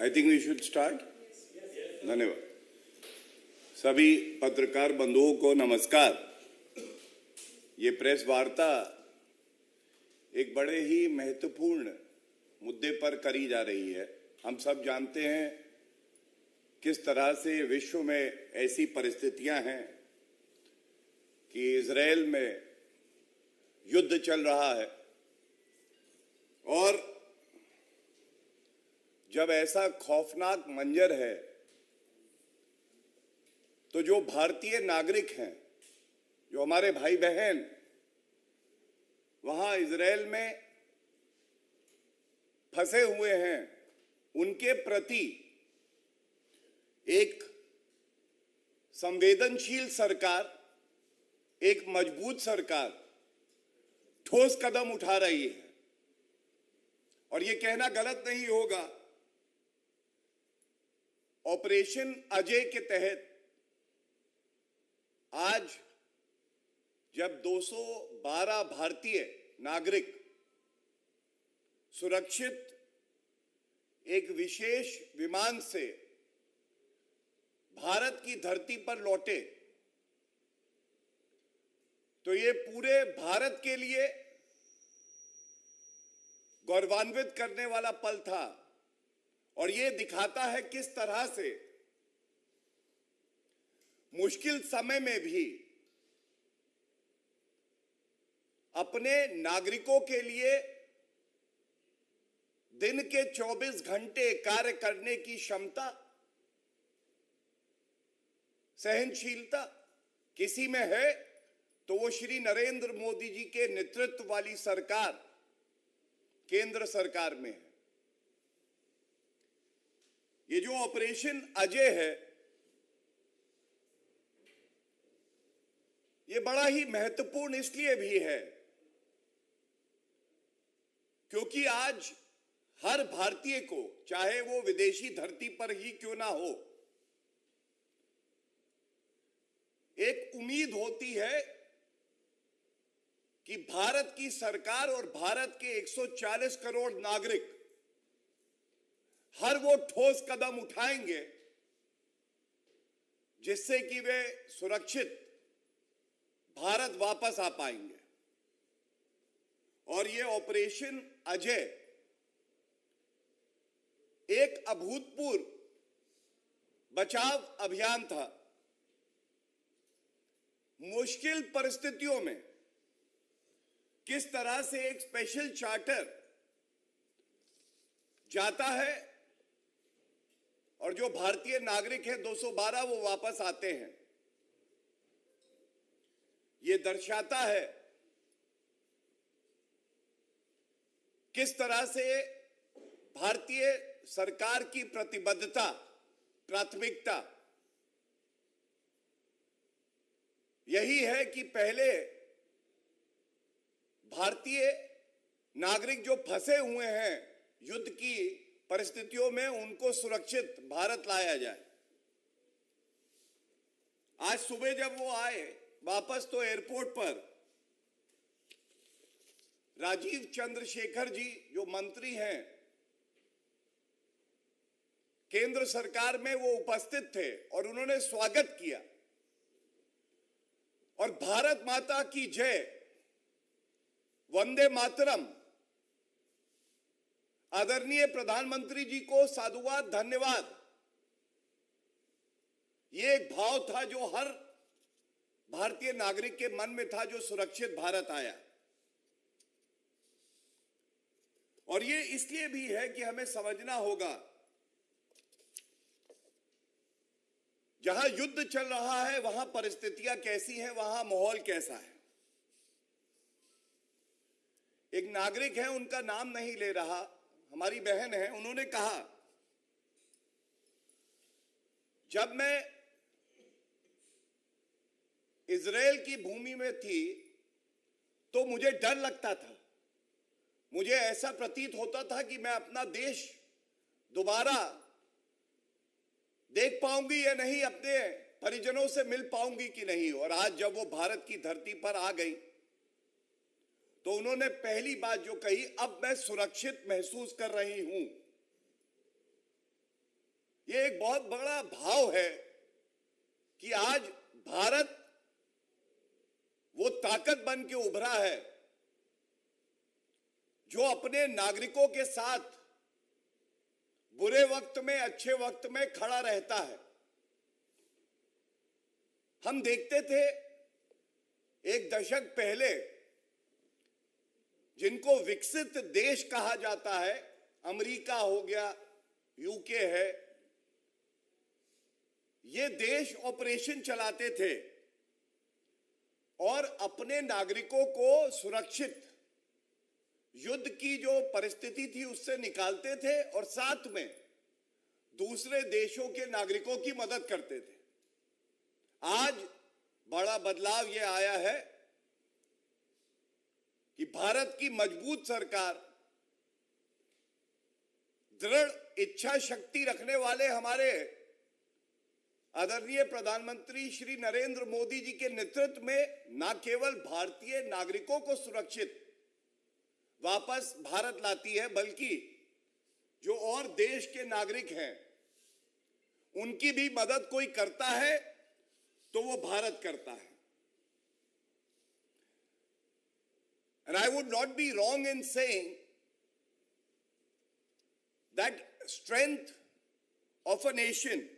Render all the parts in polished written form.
I think we should start. धन्यवाद। सभी पत्रकार बंधुओं को नमस्कार। ये प्रेस वार्ता एक बड़े ही महत्वपूर्ण मुद्दे पर करी जा रही है। हम सब जानते हैं किस तरह से विश्व में ऐसी परिस्थितियां हैं कि इजरायल में युद्ध चल रहा है और जब ऐसा खौफनाक मंजर है तो जो भारतीय नागरिक हैं, जो हमारे भाई बहन वहां इजरायल में फंसे हुए हैं, उनके प्रति एक संवेदनशील सरकार, एक मजबूत सरकार ठोस कदम उठा रही है। और ये कहना गलत नहीं होगा, ऑपरेशन अजय के तहत आज जब 212 भारतीय नागरिक सुरक्षित एक विशेष विमान से भारत की धरती पर लौटे, तो ये पूरे भारत के लिए गौरवान्वित करने वाला पल था। और ये दिखाता है किस तरह से मुश्किल समय में भी अपने नागरिकों के लिए दिन के 24 घंटे कार्य करने की क्षमता, सहनशीलता किसी में है तो वो श्री नरेंद्र मोदी जी के नेतृत्व वाली सरकार, केंद्र सरकार में है। ये जो ऑपरेशन अजय है, ये बड़ा ही महत्वपूर्ण इसलिए भी है क्योंकि आज हर भारतीय को, चाहे वो विदेशी धरती पर ही क्यों ना हो, एक उम्मीद होती है कि भारत की सरकार और भारत के 140 करोड़ नागरिक हर वो ठोस कदम उठाएंगे जिससे कि वे सुरक्षित भारत वापस आ पाएंगे। और ये ऑपरेशन अजय एक अभूतपूर्व बचाव अभियान था। मुश्किल परिस्थितियों में किस तरह से एक स्पेशल चार्टर जाता है और जो भारतीय नागरिक हैं 212 वो वापस आते हैं, ये दर्शाता है किस तरह से भारतीय सरकार की प्रतिबद्धता, प्राथमिकता यही है कि पहले भारतीय नागरिक जो फंसे हुए हैं युद्ध की परिस्थितियों में, उनको सुरक्षित भारत लाया जाए। आज सुबह जब वो आए वापस तो एयरपोर्ट पर राजीव चंद्रशेखर जी जो मंत्री हैं केंद्र सरकार में, वो उपस्थित थे और उन्होंने स्वागत किया और भारत माता की जय, वंदे मातरम, आदरणीय प्रधानमंत्री जी को साधुवाद, धन्यवाद, ये एक भाव था जो हर भारतीय नागरिक के मन में था जो सुरक्षित भारत आया। और ये इसलिए भी है कि हमें समझना होगा जहां युद्ध चल रहा है वहां परिस्थितियां कैसी हैं, वहां माहौल कैसा है। एक नागरिक है, उनका नाम नहीं ले रहा, हमारी बहन है, उन्होंने कहा जब मैं इजरायल की भूमि में थी तो मुझे डर लगता था, मुझे ऐसा प्रतीत होता था कि मैं अपना देश दोबारा देख पाऊंगी या नहीं, अपने परिजनों से मिल पाऊंगी कि नहीं। और आज जब वो भारत की धरती पर आ गई तो उन्होंने पहली बात जो कही, अब मैं सुरक्षित महसूस कर रही हूं। ये एक बहुत बड़ा भाव है कि आज भारत वो ताकत बन के उभरा है जो अपने नागरिकों के साथ बुरे वक्त में, अच्छे वक्त में खड़ा रहता है। हम देखते थे एक दशक पहले जिनको विकसित देश कहा जाता है, अमेरिका हो गया, यूके है, ये देश ऑपरेशन चलाते थे और अपने नागरिकों को सुरक्षित युद्ध की जो परिस्थिति थी उससे निकालते थे और साथ में दूसरे देशों के नागरिकों की मदद करते थे। आज बड़ा बदलाव यह आया है कि भारत की मजबूत सरकार, दृढ़ इच्छा शक्ति रखने वाले हमारे आदरणीय प्रधानमंत्री श्री नरेंद्र मोदी जी के नेतृत्व में न केवल भारतीय नागरिकों को सुरक्षित वापस भारत लाती है, बल्कि जो और देश के नागरिक हैं उनकी भी मदद कोई करता है तो वो भारत करता है। And I would not be wrong in saying that strength of a nation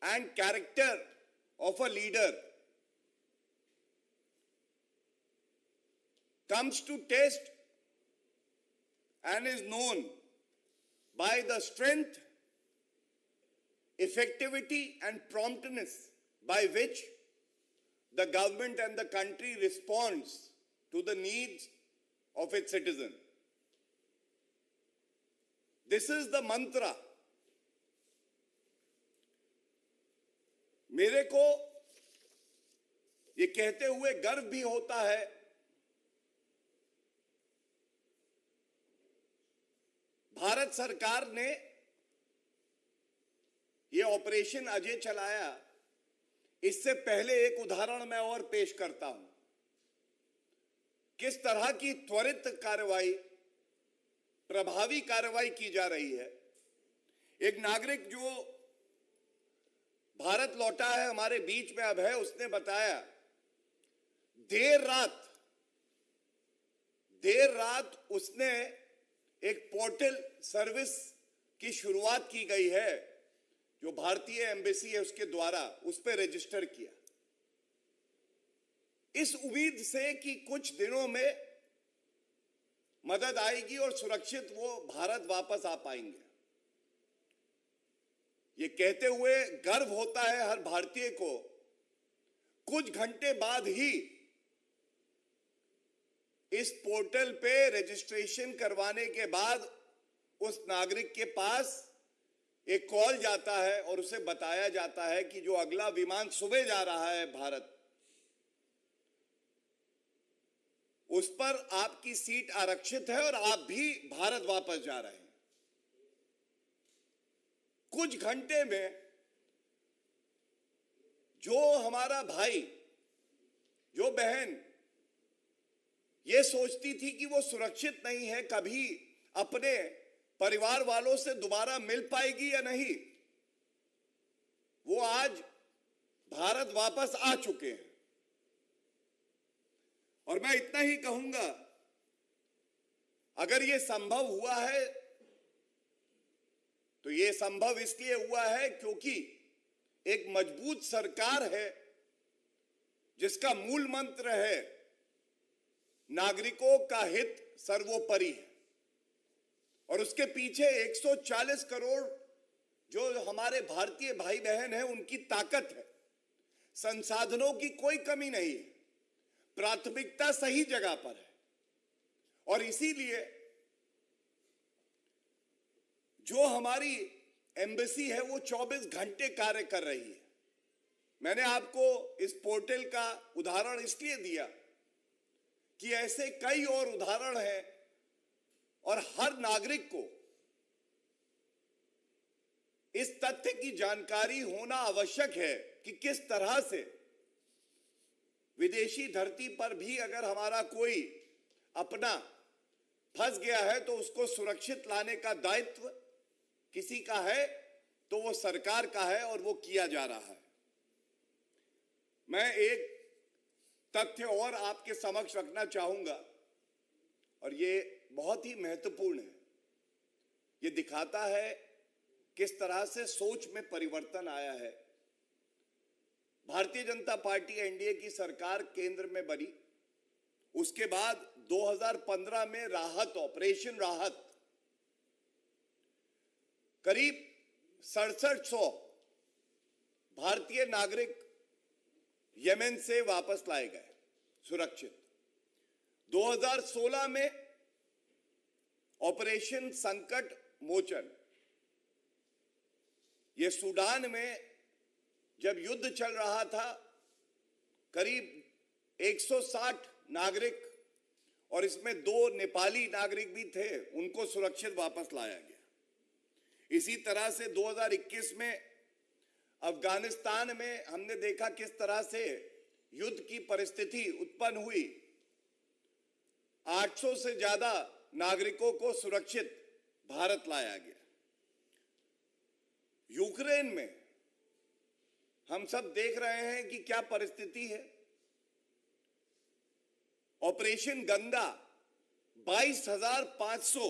and character of a leader comes to test and is known by the strength, effectivity and promptness by which the government and the country responds to the needs of its citizen. This is the mantra. मेरे को ये कहते हुए गर्व भी होता है भारत सरकार ने ये ऑपरेशन अजय चलाया। इससे पहले एक उदाहरण मैं और पेश करता हूं, किस तरह की त्वरित कार्रवाई, प्रभावी कार्रवाई की जा रही है। एक नागरिक जो भारत लौटा है, हमारे बीच में अब है, उसने बताया देर रात उसने एक पोर्टल सर्विस की शुरुआत की गई है जो भारतीय एम्बेसी है उसके द्वारा, उस पर रजिस्टर किया, इस उम्मीद से कि कुछ दिनों में मदद आएगी और सुरक्षित वो भारत वापस आ पाएंगे। ये कहते हुए गर्व होता है हर भारतीय को, कुछ घंटे बाद ही इस पोर्टल पे रजिस्ट्रेशन करवाने के बाद उस नागरिक के पास एक कॉल जाता है और उसे बताया जाता है कि जो अगला विमान सुबह जा रहा है भारत, उस पर आपकी सीट आरक्षित है और आप भी भारत वापस जा रहे हैं। कुछ घंटे में जो हमारा भाई, जो बहन ये सोचती थी कि वो सुरक्षित नहीं है, कभी अपने परिवार वालों से दोबारा मिल पाएगी या नहीं, वो आज भारत वापस आ चुके हैं। और मैं इतना ही कहूंगा, अगर ये संभव हुआ है तो ये संभव इसलिए हुआ है क्योंकि एक मजबूत सरकार है जिसका मूल मंत्र है नागरिकों का हित सर्वोपरि है, और उसके पीछे 140 करोड़ जो हमारे भारतीय भाई बहन हैं उनकी ताकत है। संसाधनों की कोई कमी नहीं है, प्राथमिकता सही जगह पर है, और इसीलिए जो हमारी एम्बेसी है वो 24 घंटे कार्य कर रही है। मैंने आपको इस पोर्टल का उदाहरण इसलिए दिया कि ऐसे कई और उदाहरण हैं, और हर नागरिक को इस तथ्य की जानकारी होना आवश्यक है कि किस तरह से विदेशी धरती पर भी अगर हमारा कोई अपना फंस गया है तो उसको सुरक्षित लाने का दायित्व किसी का है, तो वो सरकार का है और वो किया जा रहा है। मैं एक तथ्य और आपके समक्ष रखना चाहूंगा और ये बहुत ही महत्वपूर्ण है। ये दिखाता है किस तरह से सोच में परिवर्तन आया है। भारतीय जनता पार्टी एनडीए की सरकार केंद्र में बनी, उसके बाद 2015 में राहत, ऑपरेशन राहत, करीब 6700 भारतीय नागरिक यमन से वापस लाए गए सुरक्षित। 2016 में ऑपरेशन संकट मोचन, ये सूडान में जब युद्ध चल रहा था, करीब 160 नागरिक और इसमें 2 नेपाली नागरिक भी थे, उनको सुरक्षित वापस लाया गया। इसी तरह से 2021 में अफगानिस्तान में हमने देखा किस तरह से युद्ध की परिस्थिति उत्पन्न हुई। 800 से ज्यादा नागरिकों को सुरक्षित भारत लाया गया। यूक्रेन में हम सब देख रहे हैं कि क्या परिस्थिति है। ऑपरेशन गंगा 22,500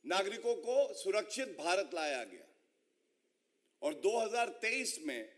नागरिकों को सुरक्षित भारत लाया गया और 2023 में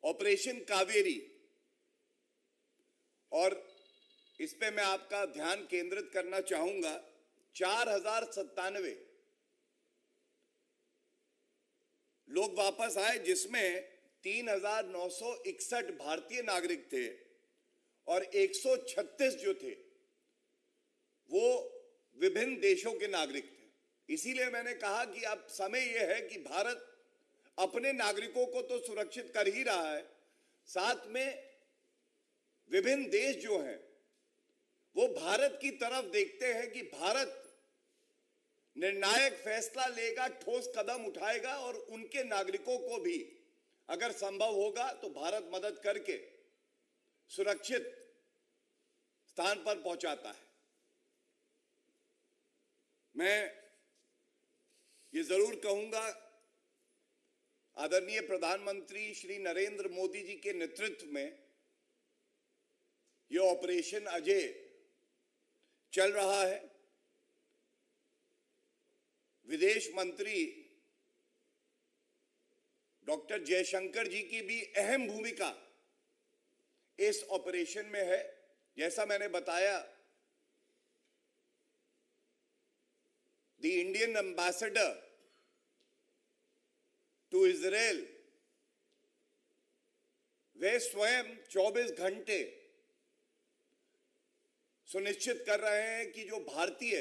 ऑपरेशन कावेरी, और इस पे मैं आपका ध्यान केंद्रित करना चाहूंगा, 4097 लोग वापस आए, जिसमें 3,961 भारतीय नागरिक थे और 136 जो थे वो विभिन्न देशों के नागरिक थे। इसीलिए मैंने कहा कि अब समय यह है कि भारत अपने नागरिकों को तो सुरक्षित कर ही रहा है, साथ में विभिन्न देश जो हैं वो भारत की तरफ देखते हैं कि भारत निर्णायक फैसला लेगा, ठोस कदम उठाएगा और उनके नागरिकों को भी अगर संभव होगा तो भारत मदद करके सुरक्षित स्थान पर पहुंचाता है। मैं ये जरूर कहूंगा, आदरणीय प्रधानमंत्री श्री नरेंद्र मोदी जी के नेतृत्व में ये ऑपरेशन अजय चल रहा है। विदेश मंत्री डॉक्टर जयशंकर जी की भी अहम भूमिका इस ऑपरेशन में है। जैसा मैंने बताया, the Indian ambassador to Israel वे स्वयं 24 घंटे सुनिश्चित कर रहे हैं कि जो भारतीय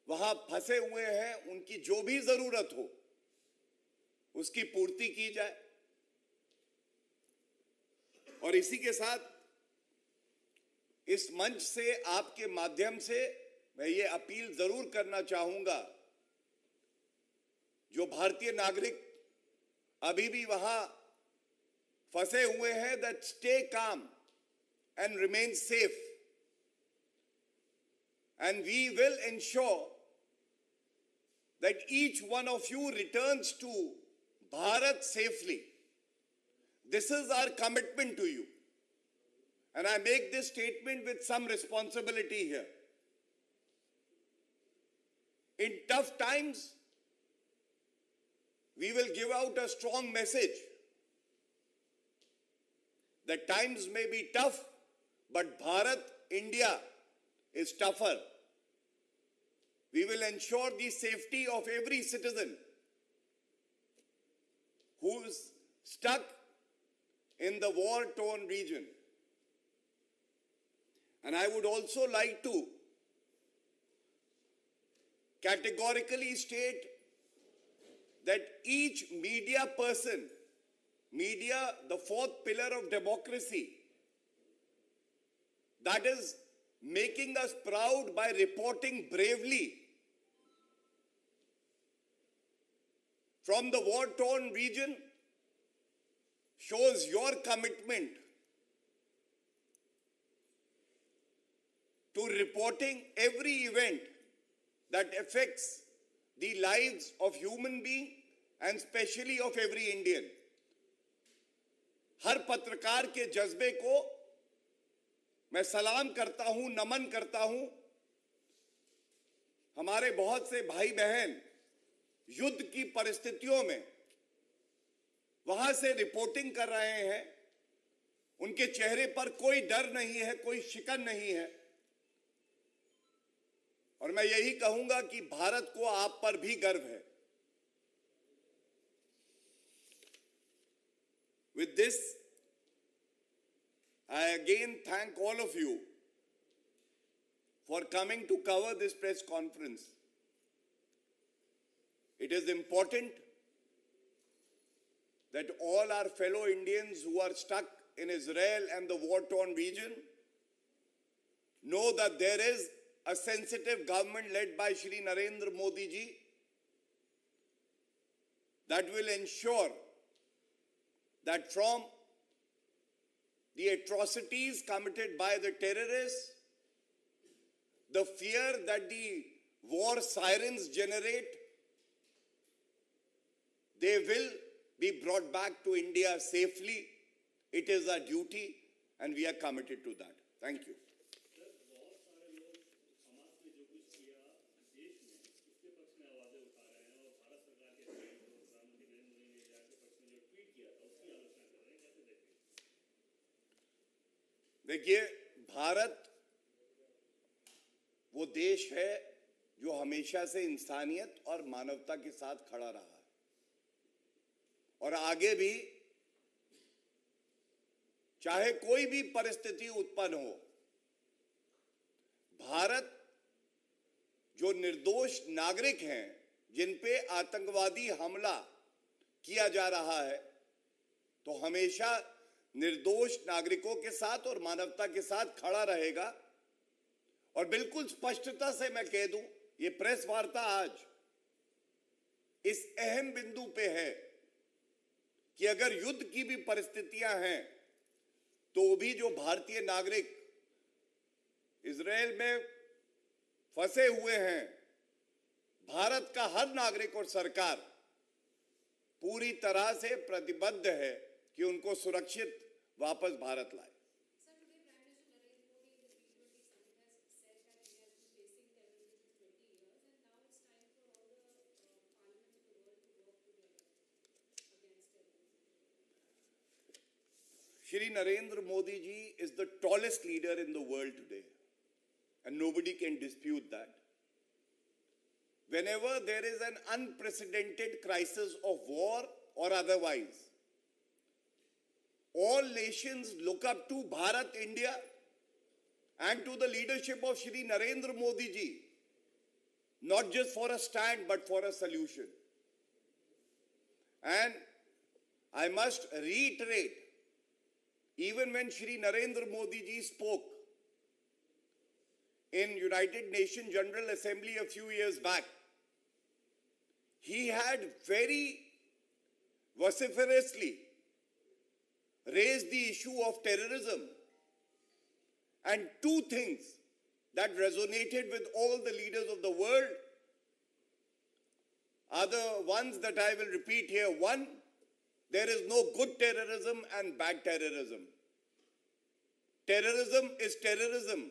वहां फंसे हुए हैं उनकी जो भी जरूरत हो उसकी पूर्ति की जाए। और इसी के साथ इस मंच से, आपके माध्यम से मैं ये अपील जरूर करना चाहूंगा, जो भारतीय नागरिक अभी भी वहां फंसे हुए हैं, that stay calm and remain safe and we will ensure that each one of you returns to Bharat safely. This is our commitment to you, and I make this statement with some responsibility here. In tough times, we will give out a strong message that times may be tough, but Bharat, India is tougher. We will ensure the safety of every citizen who is stuck in the war-torn region. And I would also like to categorically state that each media person, media, the fourth pillar of democracy, that is making us proud by reporting bravely from the war-torn region, shows your commitment to reporting every event that affects the lives of human being and especially of every Indian. हर पत्रकार के जज्बे को मैं सलाम करता हूं, नमन करता हूं। हमारे बहुत से भाई बहन युद्ध की परिस्थितियों में वहां से रिपोर्टिंग कर रहे हैं, उनके चेहरे पर कोई डर नहीं है, कोई शिकन नहीं है। और मैं यही कहूंगा कि भारत को आप पर भी गर्व है। With this, I again thank all of you for coming to cover this press conference. It is important that all our fellow Indians who are stuck in Israel and the war-torn region know that there is a sensitive government led by Shri Narendra Modi ji that will ensure that from the atrocities committed by the terrorists, the fear that the war sirens generate, they will be brought back to India safely. It is our duty and we are committed to that. Thank you. देखिए, भारत वो देश है जो हमेशा से इंसानियत और मानवता के साथ खड़ा रहा है और आगे भी, चाहे कोई भी परिस्थिति उत्पन्न हो, भारत जो निर्दोष नागरिक हैं जिन पे आतंकवादी हमला किया जा रहा है, तो हमेशा निर्दोष नागरिकों के साथ और मानवता के साथ खड़ा रहेगा। और बिल्कुल स्पष्टता से मैं कह दूं, ये प्रेस वार्ता आज इस अहम बिंदु पे है कि अगर युद्ध की भी परिस्थितियां हैं तो भी जो भारतीय नागरिक इजरायल में फंसे हुए हैं, भारत का हर नागरिक और सरकार पूरी तरह से प्रतिबद्ध है कि उनको सुरक्षित वापस भारत लाए। Shri Narendra Modi ji is the tallest leader in the world today, and nobody can dispute that. Whenever there is an unprecedented crisis of war or otherwise, all nations look up to Bharat, India, and to the leadership of Shri Narendra Modi ji, not just for a stand, but for a solution. And I must reiterate, even when Shri Narendra Modi ji spoke in United Nations General Assembly a few years back, he had very vociferously raised the issue of terrorism, and two things that resonated with all the leaders of the world are the ones that I will repeat here. One, there is no good terrorism and bad terrorism. Terrorism is terrorism,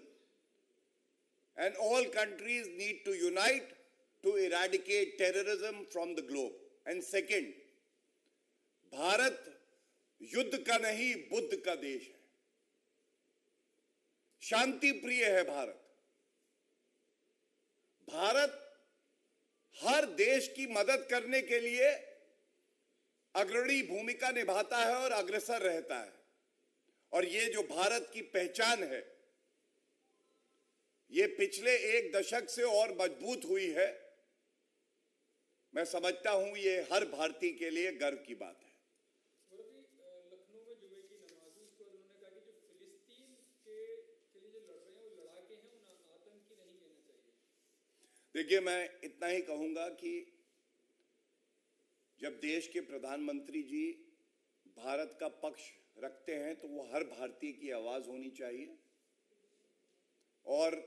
and all countries need to unite to eradicate terrorism from the globe. And second, Bharat युद्ध का नहीं, बुद्ध का देश है। शांति प्रिय है भारत। भारत हर देश की मदद करने के लिए अग्रणी भूमिका निभाता है और अग्रसर रहता है। और ये जो भारत की पहचान है, ये पिछले एक दशक से और मजबूत हुई है। मैं समझता हूं ये हर भारतीय के लिए गर्व की बात है। देखिए, मैं इतना ही कहूंगा कि जब देश के प्रधानमंत्री जी भारत का पक्ष रखते हैं तो वो हर भारतीय की आवाज होनी चाहिए। और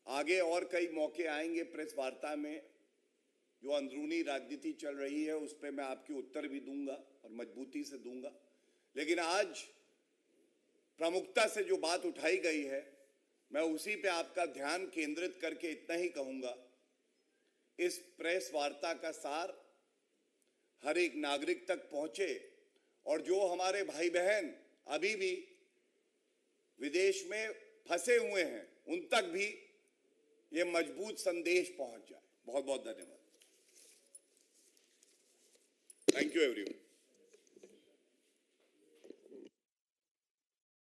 आगे और कई मौके आएंगे प्रेस वार्ता में जो अंदरूनी राजनीति चल रही है उस पर मैं आपके उत्तर भी दूंगा और मजबूती से दूंगा, लेकिन आज प्रमुखता से जो बात उठाई गई है मैं उसी पे आपका ध्यान केंद्रित करके इतना ही कहूंगा, इस प्रेस वार्ता का सार हर एक नागरिक तक पहुंचे और जो हमारे भाई बहन अभी भी विदेश में फंसे हुए हैं उन तक भी ये मजबूत संदेश पहुंच जाए। बहुत बहुत धन्यवाद। Thank you everyone.